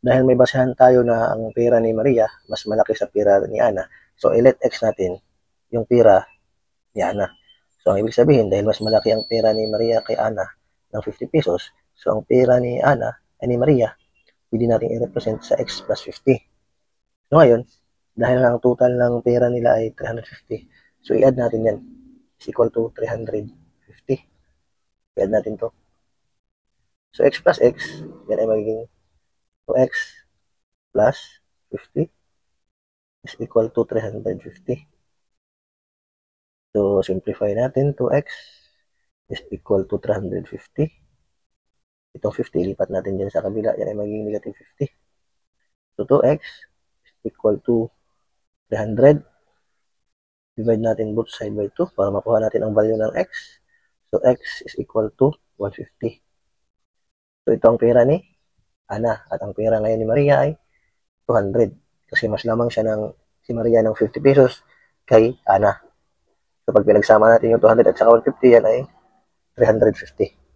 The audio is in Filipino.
dahil may basehan tayo na ang pera ni Maria mas malaki sa pera ni Ana, so i-let X natin yung pera ni Ana. So ang ibig sabihin, dahil mas malaki ang pera ni Maria kay Ana ng 50 pesos, so ang pera ni Ana ay ni Maria, pwede natin i-represent sa X plus 50. So ngayon, dahil ang total ng pera nila ay 350, so i-add natin yan, is equal to 350. I-add natin to. So X plus X, yan ay magiging 2X plus 50 is equal to 350. So simplify natin, 2X is equal to 350. Itong 50, ilipat natin dyan sa kabila, yan ay magiging negative 50. So 2X is equal to 300. Divide natin both side by 2 para makuha natin ang value ng X. So X is equal to 150. So ito ang pera ni Ana at ang pera ngayon ni Maria ay 200 kasi mas lamang siya ng si Maria ng 50 pesos kay Ana. So pag pinagsama natin yung 200 at saka 150, yan ay 350.